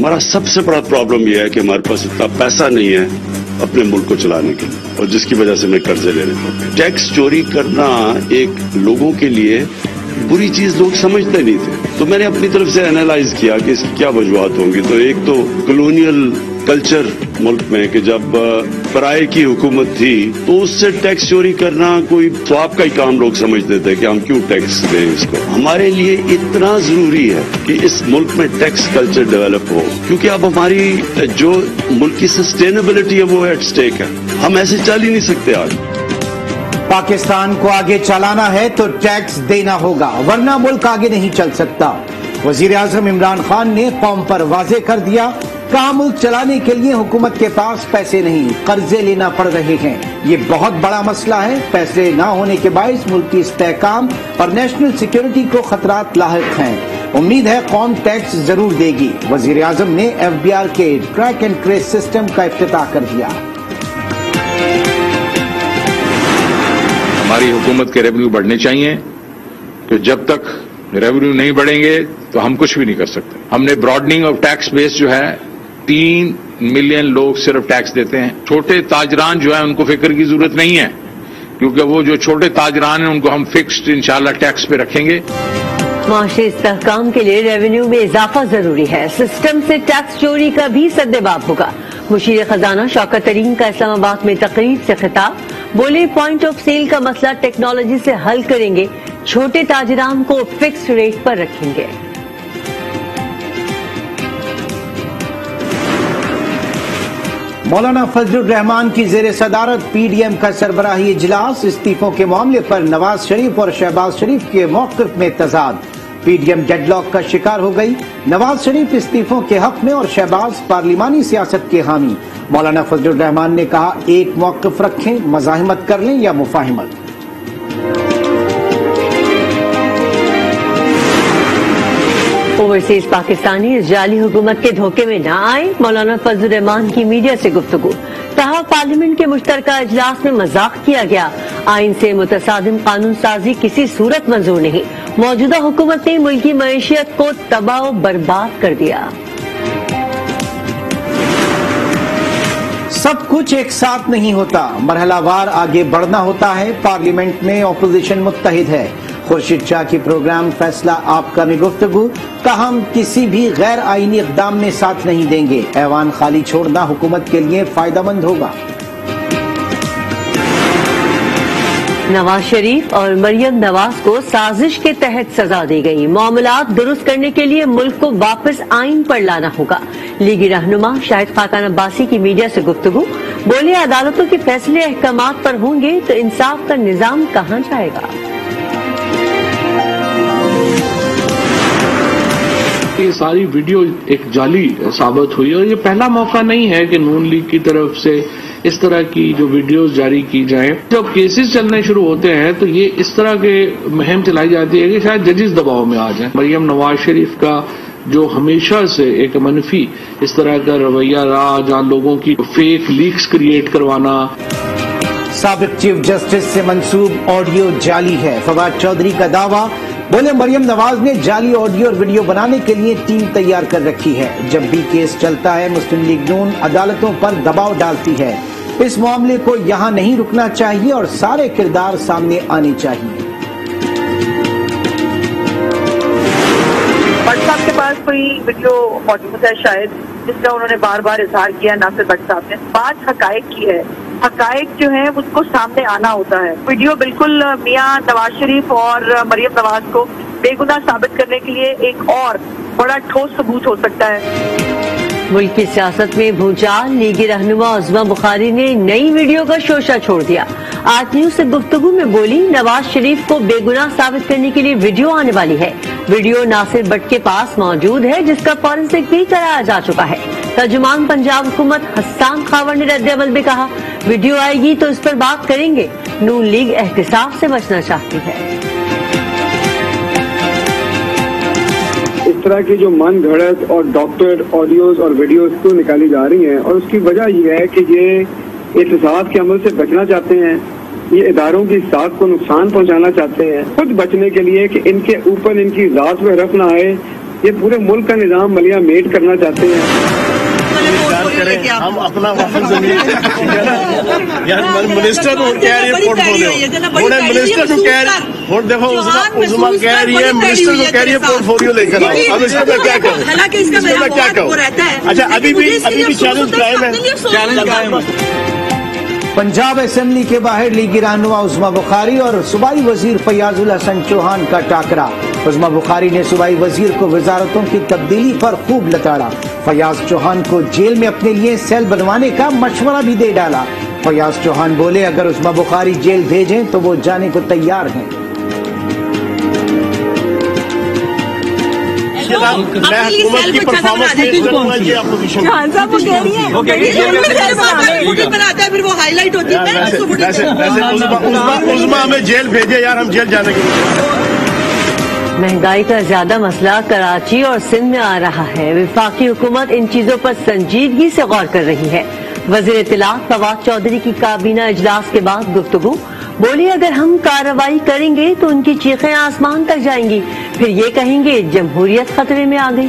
ہمارا سب سے بڑا پرابلم یہ ہے کہ ہمارے پاس اتنا پیسہ نہیں ہے اپنے ملک کو چلانے کے لیے، اور جس کی وجہ سے میں قرضے لینے پڑتے ہیں۔ ٹیکس چوری کرنا ایک لوگوں کے لیے بری چیز لوگ سمجھتے نہیں تھے، تو میں نے اپنی طرف سے انالائز کیا کہ اس کی کیا وجوہات ہوں گی۔ تو ایک تو کلونیل کلچر ملک میں کہ جب پرائے کی حکومت تھی تو اس سے ٹیکس چوری کرنا کوئی ثواب کا ہی کام لوگ سمجھتے تھے کہ ہم کیوں ٹیکس دیں اس کو۔ ہمارے لیے اتنا ضروری ہے کہ اس ملک میں ٹیکس کلچر ڈیولپ ہو، کیونکہ اب ہماری جو ملک کی سسٹینیبلٹی ہے وہ ایٹ سٹیک ہے، ہم ایسے چل ہی نہیں سکتے آج۔ پاکستان کو آگے چلانا ہے تو ٹیکس دینا ہوگا، ورنہ ملک آگے نہیں چل سکتا۔ وزیر اعظم عمران خان نے قوم پر واضح کر دیا، کہا ملک چلانے کے لیے حکومت کے پاس پیسے نہیں، قرضے لینا پڑ رہے ہیں۔ یہ بہت بڑا مسئلہ ہے، پیسے نہ ہونے کے باعث ملک کی استحکام اور نیشنل سیکیورٹی کو خطرات لاحق ہیں۔ امید ہے قوم ٹیکس ضرور دے گی۔ وزیر اعظم نے FBR کے ٹریک اینڈ ٹریس سسٹم کا افتتاح کر دیا۔ ہماری حکومت کے ریونیو بڑھنے چاہیے، کہ جب تک ریونیو نہیں بڑھیں گے تو ہم کچھ بھی نہیں کر سکتے۔ ہم نے براڈننگ آف ٹیکس بیس جو ہے 3 ملین لوگ صرف ٹیکس دیتے ہیں۔ چھوٹے تاجران جو ہیں ان کو فکر کی ضرورت نہیں ہے، کیونکہ وہ جو چھوٹے تاجران ہیں ان کو ہم فکسڈ انشاءاللہ ٹیکس پہ رکھیں گے۔ معاشی استحکام کے لیے ریونیو میں اضافہ ضروری ہے، سسٹم سے ٹیکس چوری کا بھی سدباب ہوگا۔ مشیر خزانہ شوکت ترین کا اسلام آباد میں تقریب سے خطاب، بولے پوائنٹ آف سیل کا مسئلہ ٹیکنالوجی سے حل کریں گے، چھوٹے تاجران کو فکس ریٹ پر رکھیں گے۔ مولانا فضل الرحمان کی زیر صدارت PDM کا سربراہی اجلاس، استعفوں کے معاملے پر نواز شریف اور شہباز شریف کے موقف میں تضاد۔ PDM ڈیڈ لاک کا شکار ہو گئی، نواز شریف استعفوں کے حق میں اور شہباز پارلیمانی سیاست کے حامی۔ مولانا فضل الرحمان نے کہا ایک موقف رکھیں، مزاحمت کر لیں یا مفاہمت۔ اوورسیز پاکستانی اس جعلی حکومت کے دھوکے میں نہ آئے، مولانا فضل الرحمان کی میڈیا سے گفتگو۔ کہا پارلیمنٹ کے مشترکہ اجلاس میں مذاق کیا گیا، آئین سے متصادم قانون سازی کسی صورت منظور نہیں، موجودہ حکومت نے ملکی معیشت کو تباہ و برباد کر دیا۔ سب کچھ ایک ساتھ نہیں ہوتا، مرحلہ وار آگے بڑھنا ہوتا ہے۔ پارلیمنٹ میں اپوزیشن متحد ہے۔ خورشید شاہ کی پروگرام فیصلہ آپ کا میں گفتگو، کہا ہم کسی بھی غیر آئینی اقدام میں ساتھ نہیں دیں گے، ایوان خالی چھوڑنا حکومت کے لیے فائدہ مند ہوگا۔ نواز شریف اور مریم نواز کو سازش کے تحت سزا دی گئی، معاملات درست کرنے کے لیے ملک کو واپس آئین پر لانا ہوگا۔ لیگی رہنما شاہد خاقان عباسی کی میڈیا سے گفتگو، بولے عدالتوں کے فیصلے احکامات پر ہوں گے تو انصاف کا نظام کہاں جائے گا۔ یہ ساری ویڈیو ایک جعلی ثابت ہوئی، اور یہ پہلا موقع نہیں ہے کہ نون لیگ کی طرف سے اس طرح کی جو ویڈیوز جاری کی جائیں۔ جب کیسز چلنے شروع ہوتے ہیں تو یہ اس طرح کے مہم چلائی جاتی ہے کہ شاید ججز دباؤ میں آ جائیں۔ مریم نواز شریف کا جو ہمیشہ سے ایک منفی اس طرح کا رویہ رہا، جہاں لوگوں کی فیک لیکس کریٹ کروانا۔ سابق چیف جسٹس سے منسوب آڈیو جعلی ہے، فواد چودھری کا دعویٰ، بولے مریم نواز نے جعلی آڈیو اور ویڈیو بنانے کے لیے ٹیم تیار کر رکھی ہے، جب بھی کیس چلتا ہے مسلم لیگ نون عدالتوں پر دباؤ ڈالتی ہے، اس معاملے کو یہاں نہیں رکنا چاہیے اور سارے کردار سامنے آنے چاہیے۔ بٹ صاحب کے پاس کوئی ویڈیو موجود ہے شاید، جس کا انہوں نے بار بار اظہار کیا، ناصر بٹ صاحب نے بات حقائق کی ہے، حقائق جو ہیں اس کو سامنے آنا ہوتا ہے۔ ویڈیو بالکل میاں نواز شریف اور مریم نواز کو بے گناہ ثابت کرنے کے لیے ایک اور بڑا ٹھوس ثبوت ہو سکتا ہے۔ ملک کی سیاست میں بھونچال، لیگی رہنما عظما بخاری نے نئی ویڈیو کا شوشہ چھوڑ دیا۔ آج نیوز سے گفتگو میں بولی نواز شریف کو بے گناہ ثابت کرنے کے لیے ویڈیو آنے والی ہے، ویڈیو ناصر بٹ کے پاس موجود ہے جس کا فورنسک بھی کرایا جا چکا ہے۔ ترجمان پنجاب حکومت حسان خاور نے رد عمل میں کہا ویڈیو آئے گی تو اس پر بات کریں گے، نون لیگ احتساب سے بچنا چاہتی ہے۔ اس طرح کی جو من گھڑت اور ڈاکٹر آڈیوز اور ویڈیوز کو نکالی جا رہی ہیں، اور اس کی وجہ یہ ہے کہ یہ احتساب کے عمل سے بچنا چاہتے ہیں، یہ اداروں کی ذات کو نقصان پہنچانا چاہتے ہیں، خود بچنے کے لیے کہ ان کے اوپر ان کی ذات میں رفع نہ آئے، یہ پورے ملک کا نظام ملیا میٹ کرنا چاہتے ہیں. ہم اپنا وقت زمین منسٹر کو کہہ رہی ہے پورٹ فولیو, منسٹر کو کہہ رہی ہے, دیکھو عظما کہہ رہی ہے منسٹر کو کہہ رہی ہے پورٹ فولیو لے کر آؤ. اب اس میں میں کیا کہوں, اچھا ابھی بھی چیلنج قائم ہے. پنجاب اسمبلی کے باہر لیگی رہنما عظما بخاری اور صوبائی وزیر فیاض الحسن چوہان کا ٹاکرا. عظما بخاری نے صوبائی وزیر کو وزارتوں کی تبدیلی پر خوب لتاڑا. فیاض چوہان کو جیل میں اپنے لیے سیل بنوانے کا مشورہ بھی دے ڈالا. فیاض چوہان بولے اگر عظما بخاری جیل بھیجیں تو وہ جانے کو تیار ہیں. میں حکومت کی پرفارمنس پیش کروں گا, یہ اپوزیشن عظما ہمیں جیل بھیجے یار, ہم جیل جانے کے لیے. مہنگائی کا زیادہ مسئلہ کراچی اور سندھ میں آ رہا ہے. وفاقی حکومت ان چیزوں پر سنجیدگی سے غور کر رہی ہے. وزیر اطلاعات فواد چودھری کی کابینہ اجلاس کے بعد گفتگو. بولی اگر ہم کارروائی کریں گے تو ان کی چیخیں آسمان تک جائیں گی, پھر یہ کہیں گے جمہوریت خطرے میں آ گئی.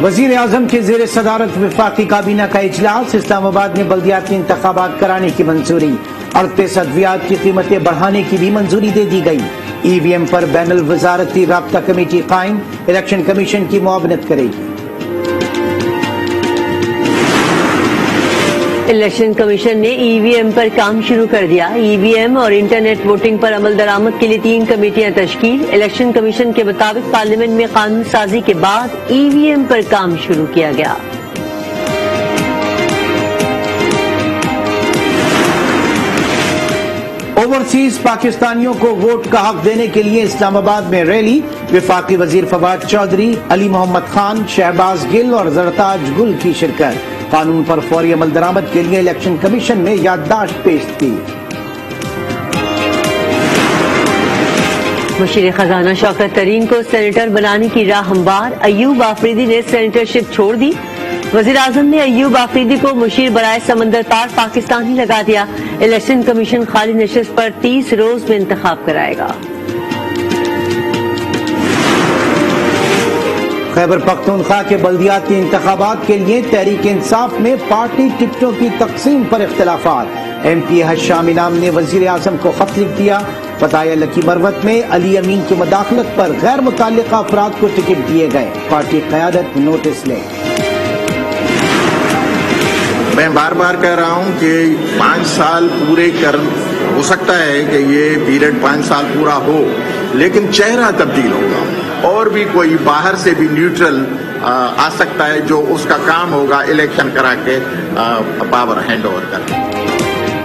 وزیر اعظم کے زیر صدارت وفاقی کابینہ کا اجلاس. اسلام آباد میں بلدیاتی انتخابات کرانے کی منظوری. 38 ادویات کی قیمتیں بڑھانے کی بھی منظوری دے دی گئی. ای وی ایم پر بین الوزارتی رابطہ کمیٹی قائم, الیکشن کمیشن کی معاونت کرے گی. الیکشن کمیشن نے ای وی ایم پر کام شروع کر دیا. ای وی ایم اور انٹرنیٹ ووٹنگ پر عمل درآمد کے لیے 3 کمیٹیاں تشکیل. الیکشن کمیشن کے مطابق پارلیمنٹ میں قانون سازی کے بعد ای وی ایم پر کام شروع کیا گیا. اوورسیز پاکستانیوں کو ووٹ کا حق دینے کے لیے اسلام آباد میں ریلی. وفاقی وزیر فواد چودھری, علی محمد خان, شہباز گل اور زرتاج گل کی شرکت. قانون پر فوری عمل درآمد کے لیے الیکشن کمیشن نے یادداشت پیش کی. مشیر خزانہ شوکت ترین کو سینیٹر بنانے کی راہ ہموار. ایوب آفریدی نے سینیٹرشپ چھوڑ دی. وزیر اعظم نے ایوب آفریدی کو مشیر برائے سمندر پار پاکستان ہی لگا دیا. الیکشن کمیشن خالی نشست پر 30 روز میں انتخاب کرائے گا. خیبر پختونخوا کے بلدیاتی انتخابات کے لیے تحریک انصاف میں پارٹی ٹکٹوں کی تقسیم پر اختلافات. ایم پی حشام انعام نے وزیر اعظم کو خط لکھ دیا. بتایا لکی مروت میں علی امین کی مداخلت پر غیر متعلقہ افراد کو ٹکٹ دیے گئے. پارٹی قیادت نوٹس لے. میں بار بار کہہ رہا ہوں کہ 5 سال پورے ہو سکتا ہے کہ یہ پیریڈ 5 سال پورا ہو, لیکن چہرہ تبدیل ہوگا اور بھی کوئی باہر سے بھی نیوٹرل آ سکتا ہے جو اس کا کام ہوگا الیکشن کرا کے پاور ہینڈ اوور کر.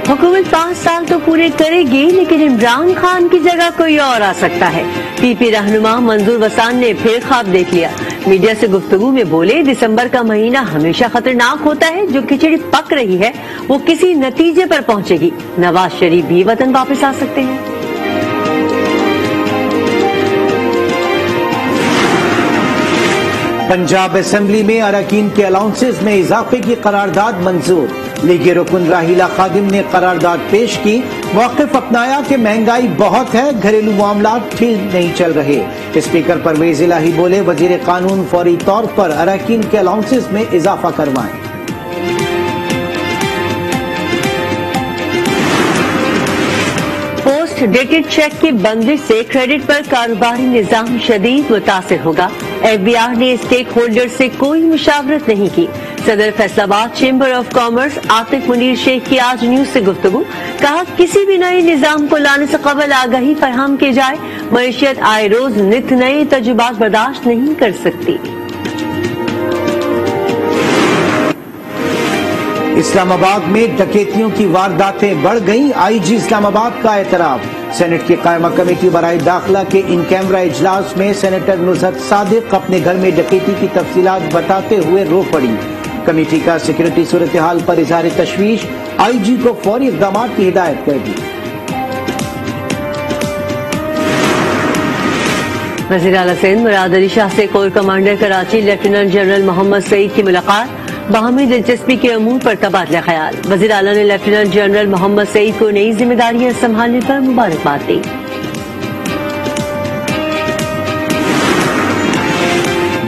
حکومت 5 سال تو پورے کرے گی, لیکن عمران خان کی جگہ کوئی اور آ سکتا ہے. پی پی رہنما منظور وسان نے پھر خواب دیکھ لیا. میڈیا سے گفتگو میں بولے دسمبر کا مہینہ ہمیشہ خطرناک ہوتا ہے. جو کھچڑی پک رہی ہے وہ کسی نتیجے پر پہنچے گی. نواز شریف بھی وطن واپس آ سکتے ہیں. پنجاب اسمبلی میں اراکین کے الاؤنسز میں اضافے کی قرارداد منظور. لیگی رکن راہیلہ خادم نے قرارداد پیش کی. موقف اپنایا کہ مہنگائی بہت ہے, گھریلو معاملات ٹھیک نہیں چل رہے. اسپیکر پرویز الہی بولے وزیر قانون فوری طور پر اراکین کے الاؤنسز میں اضافہ کروائیں. پوسٹ ڈیٹڈ چیک کی بندش سے کریڈٹ پر کاروباری نظام شدید متاثر ہوگا. ایف بی آر نے اسٹیک ہولڈر سے کوئی مشاورت نہیں کی. صدر فیصل آباد chamber of commerce Atif Munir شیخ کی آج نیوز سے گفتگو. کہا کسی بھی نئے نظام کو لانے سے قبل آگاہی فراہم کی جائے. معیشت آئے روز نت نئے تجربات برداشت نہیں کر سکتی. اسلام آباد میں ڈکیتیوں کی وارداتیں بڑھ گئیں. آئی جی اسلام آباد کا اعتراف. سینٹ کی قائمہ کمیٹی برائے داخلہ کے ان کیمرہ اجلاس میں سینیٹر نصرت صادق اپنے گھر میں ڈکیتی کی تفصیلات بتاتے ہوئے رو پڑی. کمیٹی کا سیکورٹی صورتحال پر اظہار تشویش. آئی جی کو فوری اقدامات کی ہدایت کر دی. وزیر اعلیٰ سندھ مراد علی شاہ سے corps commander Karachi lieutenant general Muhammad Saeed کی ملاقات. باہمی دلچسپی کے امور پر تبادلہ خیال. وزیر اعلیٰ نے لیفٹیننٹ جنرل محمد سعید کو نئی ذمہ داریاں سنبھالنے پر مبارکباد دی.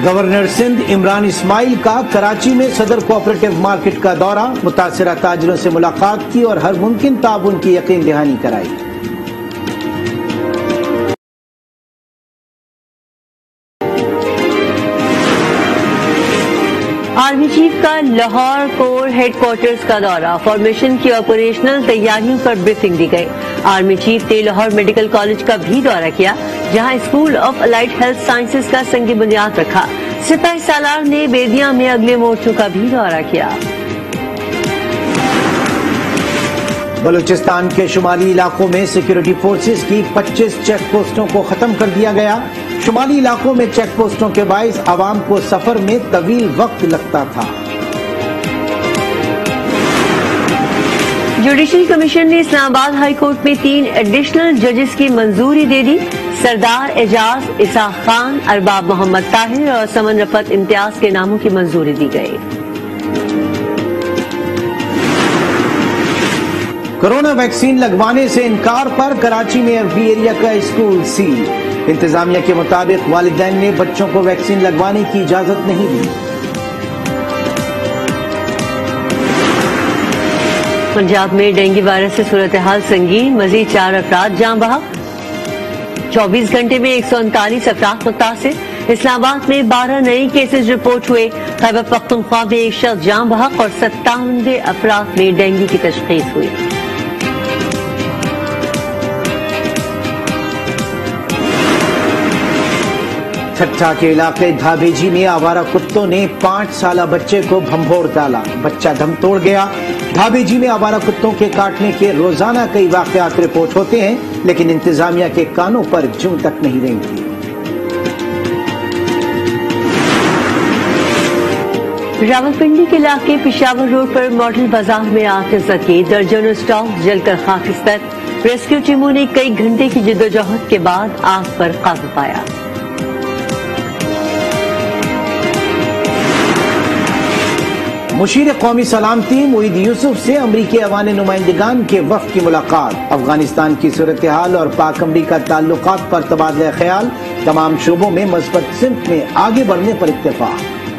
گورنر سندھ عمران اسماعیل کا کراچی میں صدر کوآپریٹو مارکیٹ کا دورہ، متاثرہ تاجروں سے ملاقات کی اور ہر ممکن تعاون کی یقین دہانی کرائی. آرمی چیف کا لاہور کور ہیڈ کوارٹرز کا دورہ، فارمیشن کی آپریشنل تیاریوں پر بریفنگ دی گئی. آرمی چیف نے لاہور میڈیکل کالج کا بھی دورہ کیا، جہاں school of allied health sciences کا سنگ بنیاد رکھا. سپاہی سالار نے بیدیا میں اگلے مورچوں کا بھی دورہ کیا. بلوچستان کے شمالی علاقوں میں سیکورٹی فورسز کی 25 چیک پوسٹوں کو ختم کر دیا گیا. شمالی علاقوں میں چیک پوسٹوں کے باعث عوام کو سفر میں طویل وقت لگتا تھا. جوڈیشل کمیشن نے اسلام آباد ہائی کورٹ میں 3 ایڈیشنل ججز کی منظوری دے دی. سردار اعجاز اسحاق خان، ارباب محمد طاہر اور سمن رفعت امتیاز کے ناموں کی منظوری دی گئی. کورونا ویکسین لگوانے سے انکار پر کراچی میں ایف بی ایریا کا اسکول سیل. انتظامیہ کے مطابق والدین نے بچوں کو ویکسین لگوانے کی اجازت نہیں دی. پنجاب میں ڈینگی وائرس سے صورتحال سنگین، مزید 4 افراد جاں بحق. 24 گھنٹے میں 139 افراد متاثر. اسلام آباد میں 12 نئے کیسز رپورٹ ہوئے. خیبر پختونخوا میں 1 شخص جاں بحق اور 97 افراد میں ڈینگی کی تشخیص ہوئی. ٹھٹھا کے علاقے دھابیجی میں آوارہ کتوں نے 5 سالہ بچے کو بھنبھوڑ ڈالا، بچہ دم توڑ گیا. دھابیجی میں آوارہ کتوں کے کاٹنے کے روزانہ کئی واقعات رپورٹ ہوتے ہیں، لیکن انتظامیہ کے کانوں پر جوں تک نہیں رینگتی. راولپنڈی کے علاقے پشاور روڈ پر ماڈل بازار میں آگ لگی، درجنوں اسٹاک جل کر خاکستر. ریسکیو ٹیموں نے کئی گھنٹے کی جدوجہد کے بعد آگ پر قابو پایا. مشیر قومی سلامتی معید یوسف سے امریکی ایوان نمائندگان کے وفد کی ملاقات. افغانستان کی صورتحال اور پاک امریکہ تعلقات پر تبادلہ خیال. تمام شعبوں میں مثبت سمت میں آگے بڑھنے پر اتفاق.